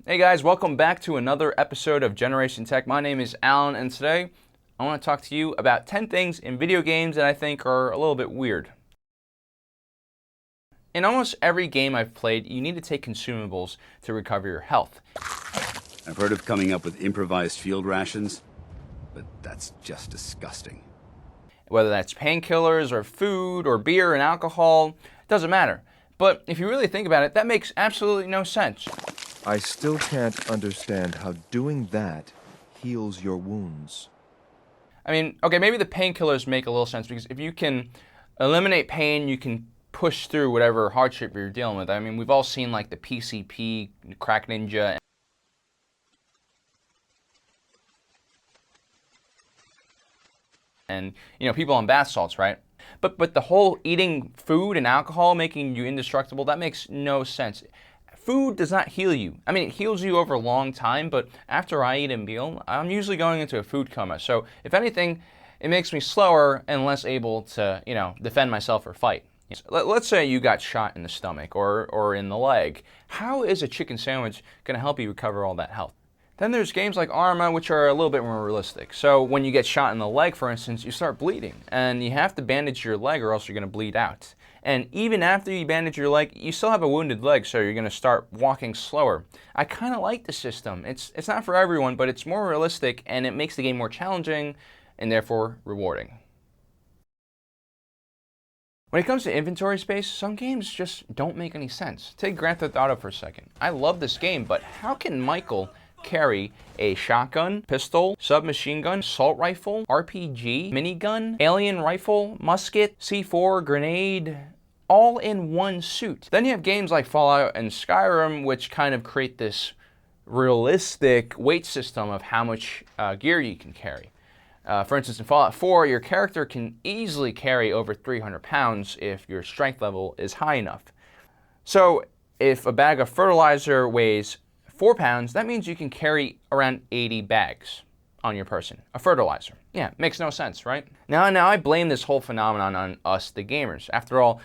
Hey guys, welcome back to another episode of Generation Tech. My name is Alan, and today I want to talk to you about 10 things in video games that I think are a little bit weird. In almost every game I've played, you need to take consumables to recover your health. I've heard of coming up with improvised field rations, but that's just disgusting. Whether that's painkillers or food or beer and alcohol, it doesn't matter. But if you really think about it, that makes absolutely no sense. I still can't understand how doing that heals your wounds. I mean, okay, maybe the painkillers make a little sense because if you can eliminate pain, you can push through whatever hardship you're dealing with. I mean, we've all seen like the PCP, Crack Ninja, and people on bath salts, right? But the whole eating food and alcohol making you indestructible, that makes no sense. Food does not heal you. I mean, it heals you over a long time, but after I eat a meal, I'm usually going into a food coma. So if anything, it makes me slower and less able to, defend myself or fight. Let's say you got shot in the stomach or in the leg. How is a chicken sandwich going to help you recover all that health? Then there's games like Arma, which are a little bit more realistic. So when you get shot in the leg, for instance, you start bleeding, and you have to bandage your leg or else you're going to bleed out. And even after you bandage your leg, you still have a wounded leg, so you're going to start walking slower. I kind of like the system. It's not for everyone, but it's more realistic, and it makes the game more challenging and therefore rewarding. When it comes to inventory space, some games just don't make any sense. Take Grand Theft Auto for a second. I love this game, but how can Michael carry a shotgun, pistol, submachine gun, assault rifle, RPG, minigun, alien rifle, musket, C4, grenade, all in one suit? Then you have games like Fallout and Skyrim, which kind of create this realistic weight system of how much gear you can carry. For instance, in Fallout 4, your character can easily carry over 300 pounds if your strength level is high enough. So if a bag of fertilizer weighs 4 pounds, that means you can carry around 80 bags on your person. A fertilizer. Yeah, makes no sense, right? Now I blame this whole phenomenon on us, the gamers. After all,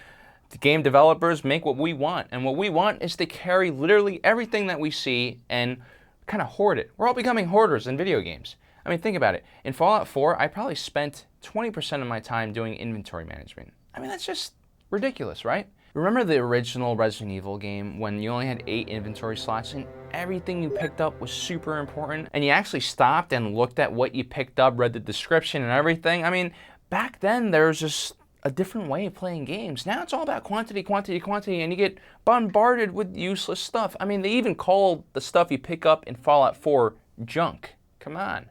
the game developers make what we want, and what we want is to carry literally everything that we see and kind of hoard it. We're all becoming hoarders in video games. I mean, think about it. In Fallout 4, I probably spent 20% of my time doing inventory management. I mean, that's just ridiculous, right? Remember the original Resident Evil game when you only had 8 inventory slots and everything you picked up was super important and you actually stopped and looked at what you picked up, read the description and everything? I mean, back then there was just a different way of playing games. Now it's all about quantity, quantity, quantity, and you get bombarded with useless stuff. I mean, they even call the stuff you pick up in Fallout 4 junk. Come on.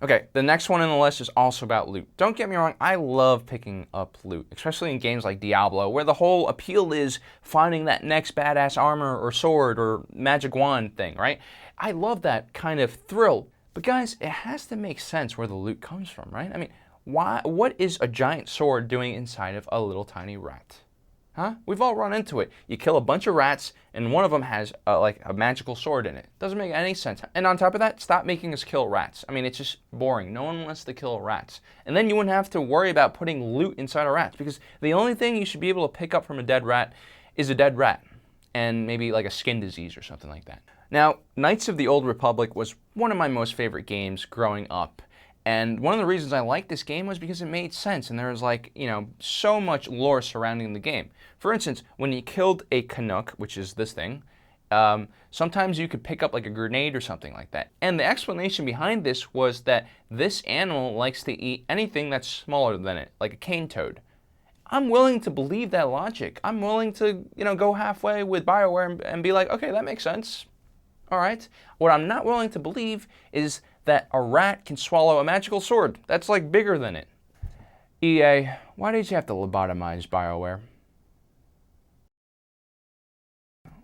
Okay, the next one on the list is also about loot. Don't get me wrong, I love picking up loot, especially in games like Diablo, where the whole appeal is finding that next badass armor or sword or magic wand thing, right? I love that kind of thrill. But guys, it has to make sense where the loot comes from, right? I mean, what is a giant sword doing inside of a little tiny rat? Huh? We've all run into it. You kill a bunch of rats, and one of them has like a magical sword in it. Doesn't make any sense. And on top of that, stop making us kill rats. I mean, it's just boring. No one wants to kill rats. And then you wouldn't have to worry about putting loot inside of rats, because the only thing you should be able to pick up from a dead rat is a dead rat, and maybe like a skin disease or something like that. Now, Knights of the Old Republic was one of my most favorite games growing up. And one of the reasons I liked this game was because it made sense, and there was so much lore surrounding the game. For instance, when you killed a Canuck, which is this thing, sometimes you could pick up like a grenade or something like that. And the explanation behind this was that this animal likes to eat anything that's smaller than it, like a cane toad. I'm willing to believe that logic. I'm willing to, go halfway with BioWare and be like, okay, that makes sense. All right. What I'm not willing to believe is that a rat can swallow a magical sword. That's like bigger than it. EA, why did you have to lobotomize BioWare?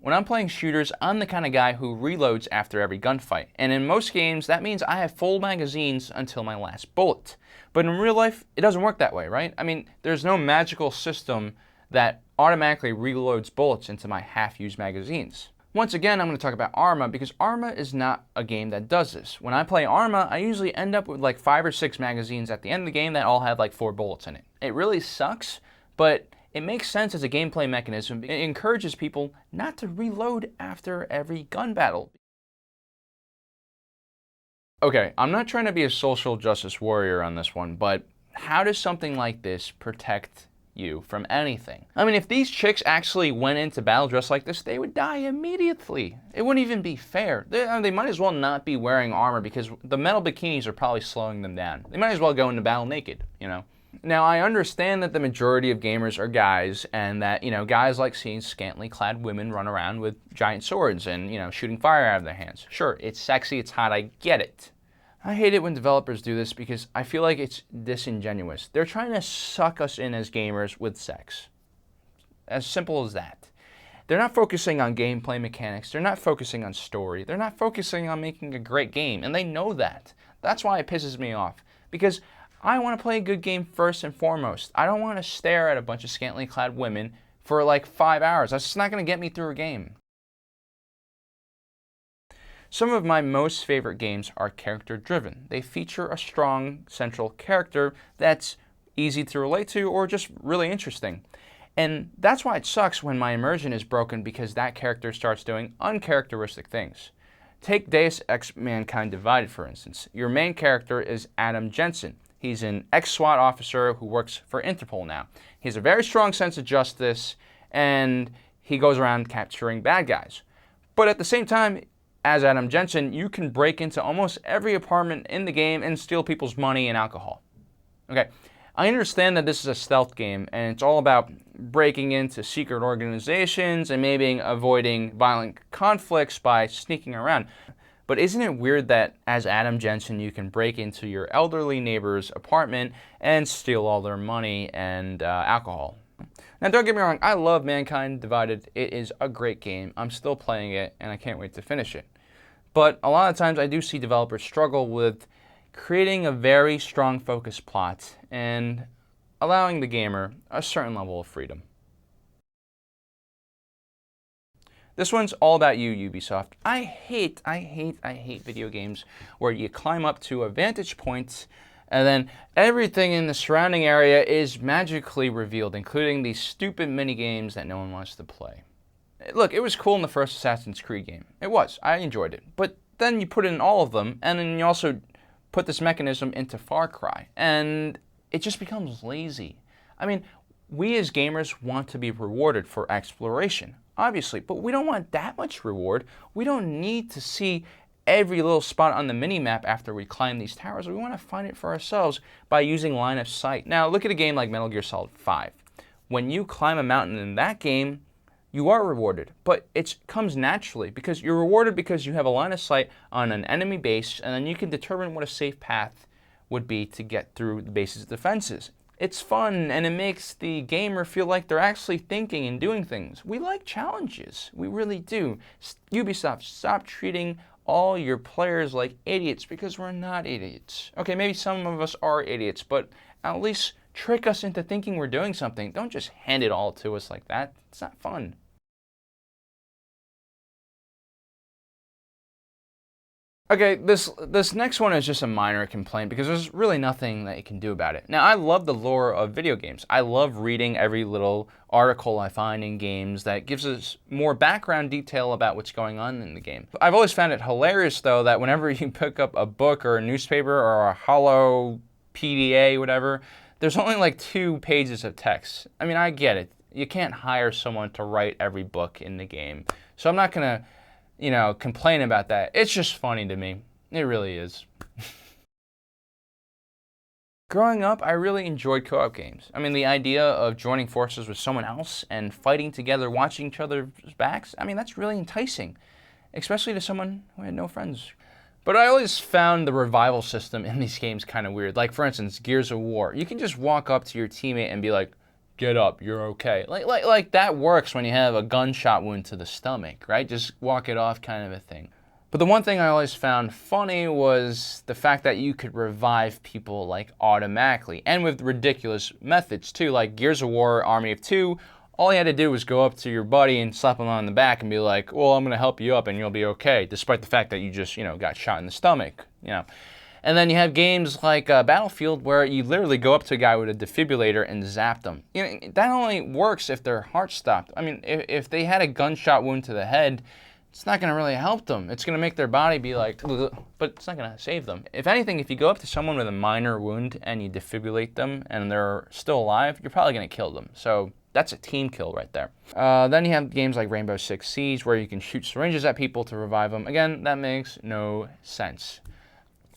When I'm playing shooters, I'm the kind of guy who reloads after every gunfight. And in most games, that means I have full magazines until my last bullet. But in real life, it doesn't work that way, right? I mean, there's no magical system that automatically reloads bullets into my half-used magazines. Once again, I'm going to talk about Arma because Arma is not a game that does this. When I play Arma, I usually end up with like 5 or 6 magazines at the end of the game that all have like 4 bullets in it. It really sucks, but It makes sense as a gameplay mechanism. It encourages people not to reload after every gun battle. Okay, I'm not trying to be a social justice warrior on this one, but how does something like this protect you from anything? I mean, if these chicks actually went into battle dressed like this, they would die immediately. It wouldn't even be fair. They might as well not be wearing armor because the metal bikinis are probably slowing them down. They might as well go into battle naked, you know? Now, I understand that the majority of gamers are guys and that, you know, guys like seeing scantily clad women run around with giant swords and, you know, shooting fire out of their hands. Sure, it's sexy, it's hot, I get it. I hate it when developers do this because I feel like it's disingenuous. They're trying to suck us in as gamers with sex. As simple as that. They're not focusing on gameplay mechanics. They're not focusing on story. They're not focusing on making a great game, and they know that. That's why it pisses me off. Because I want to play a good game first and foremost. I don't want to stare at a bunch of scantily clad women for like 5 hours. That's just not going to get me through a game. Some of my most favorite games are character-driven. They feature a strong central character that's easy to relate to or just really interesting. And that's why it sucks when my immersion is broken because that character starts doing uncharacteristic things. Take Deus Ex Mankind Divided, for instance. Your main character is Adam Jensen. He's an ex-SWAT officer who works for Interpol now. He has a very strong sense of justice, and he goes around capturing bad guys. But at the same time, as Adam Jensen, you can break into almost every apartment in the game and steal people's money and alcohol. Okay, I understand that this is a stealth game, and it's all about breaking into secret organizations and maybe avoiding violent conflicts by sneaking around. But isn't it weird that as Adam Jensen, you can break into your elderly neighbor's apartment and steal all their money and alcohol? Now, don't get me wrong, I love Mankind Divided. It is a great game. I'm still playing it, and I can't wait to finish it. But a lot of times I do see developers struggle with creating a very strong focus plot and allowing the gamer a certain level of freedom. This one's all about you, Ubisoft. I hate video games where you climb up to a vantage point and then everything in the surrounding area is magically revealed, including these stupid mini games that no one wants to play. Look, it was cool in the first Assassin's Creed game. It was. I enjoyed it. But then you put it in all of them, and then you also put this mechanism into Far Cry, and it just becomes lazy. I mean, we as gamers want to be rewarded for exploration, obviously, but we don't want that much reward. We don't need to see every little spot on the mini-map after we climb these towers. We want to find it for ourselves by using line of sight. Now, look at a game like Metal Gear Solid 5. When you climb a mountain in that game, you are rewarded, but it comes naturally because you're rewarded because you have a line of sight on an enemy base, and then you can determine what a safe path would be to get through the base's defenses. It's fun, and it makes the gamer feel like they're actually thinking and doing things. We like challenges. We really do. Ubisoft, stop treating all your players like idiots because we're not idiots. Okay, maybe some of us are idiots, but at least trick us into thinking we're doing something. Don't just hand it all to us like that. It's not fun. Okay, this next one is just a minor complaint because there's really nothing that you can do about it. Now, I love the lore of video games. I love reading every little article I find in games that gives us more background detail about what's going on in the game. I've always found it hilarious, though, that whenever you pick up a book or a newspaper or a hollow PDA, whatever, there's only like 2 pages of text. I mean, I get it. You can't hire someone to write every book in the game. So I'm not going to complain about that. It's just funny to me. It really is. Growing up, I really enjoyed co-op games. I mean, the idea of joining forces with someone else and fighting together, watching each other's backs, I mean, that's really enticing, especially to someone who had no friends. But I always found the revival system in these games kind of weird. Like, for instance, Gears of War. You can just walk up to your teammate and be like, get up, you're okay. Like that works when you have a gunshot wound to the stomach, right? Just walk it off kind of a thing. But the one thing I always found funny was the fact that you could revive people like automatically and with ridiculous methods too, like Gears of War Army of Two. All you had to do was go up to your buddy and slap him on the back and be like, well, I'm going to help you up and you'll be okay, despite the fact that you just, got shot in the stomach, And then you have games like Battlefield where you literally go up to a guy with a defibrillator and zap them. You know, that only works if their heart stopped. I mean, if they had a gunshot wound to the head, it's not going to really help them. It's going to make their body be like, ugh, but it's not going to save them. If anything, if you go up to someone with a minor wound and you defibrillate them and they're still alive, you're probably going to kill them. So that's a team kill right there. Then you have games like Rainbow Six Siege where you can shoot syringes at people to revive them. Again, that makes no sense.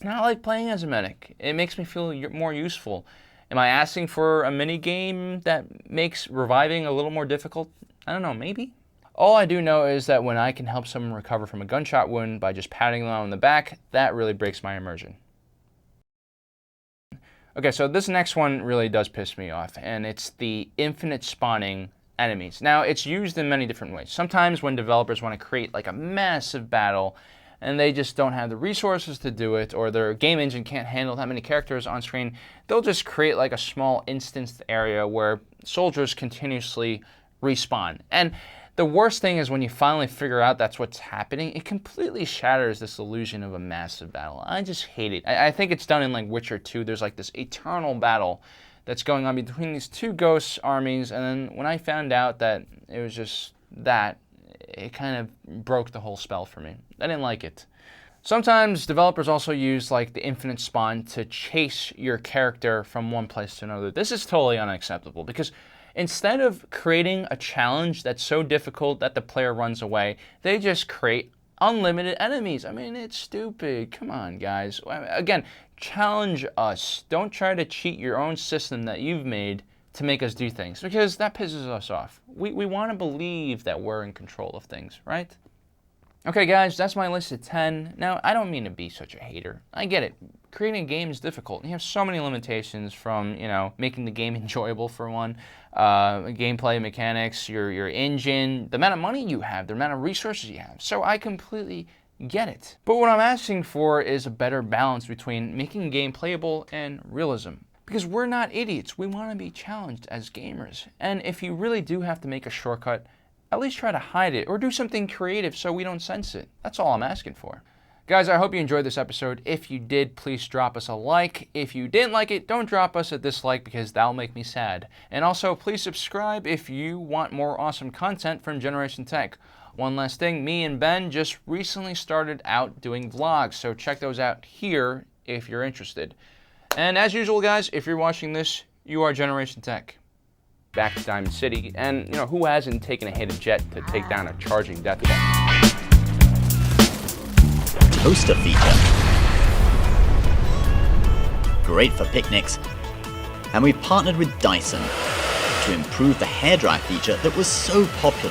And I like playing as a medic. It makes me feel more useful. Am I asking for a mini game that makes reviving a little more difficult? I don't know, maybe? All I do know is that when I can help someone recover from a gunshot wound by just patting them on the back, that really breaks my immersion. Okay, so this next one really does piss me off, and it's the infinite spawning enemies. Now, it's used in many different ways. Sometimes when developers want to create like a massive battle, and they just don't have the resources to do it, or their game engine can't handle that many characters on screen, they'll just create like a small instanced area where soldiers continuously respawn. And the worst thing is when you finally figure out that's what's happening, it completely shatters this illusion of a massive battle. I just hate it. I think it's done in like Witcher 2. There's like this eternal battle that's going on between these two ghost armies, and then when I found out that it was just that, it kind of broke the whole spell for me. I didn't like it. Sometimes developers also use like the infinite spawn to chase your character from one place to another. This is totally unacceptable because instead of creating a challenge that's so difficult that the player runs away, they just create unlimited enemies. I mean, it's stupid. Come on, guys. Again, challenge us. Don't try to cheat your own system that you've made to make us do things, because that pisses us off. We want to believe that we're in control of things, right? Okay, guys, that's my list of 10. Now, I don't mean to be such a hater. I get it. Creating a game is difficult. You have so many limitations from, you know, making the game enjoyable for one, gameplay mechanics, your engine, the amount of money you have, the amount of resources you have. So I completely get it. But what I'm asking for is a better balance between making a game playable and realism. Because we're not idiots. We want to be challenged as gamers. And if you really do have to make a shortcut, at least try to hide it or do something creative so we don't sense it. That's all I'm asking for. Guys, I hope you enjoyed this episode. If you did, please drop us a like. If you didn't like it, don't drop us a dislike because that'll make me sad. And also, please subscribe if you want more awesome content from Generation Tech. One last thing, me and Ben just recently started out doing vlogs, so check those out here if you're interested. And as usual, guys, if you're watching this, you are Generation Tech. Back to Diamond City, and you know, who hasn't taken a hit of jet to take down a charging death ball? Toaster feature. Great for picnics. And we've partnered with Dyson to improve the hairdryer feature that was so popular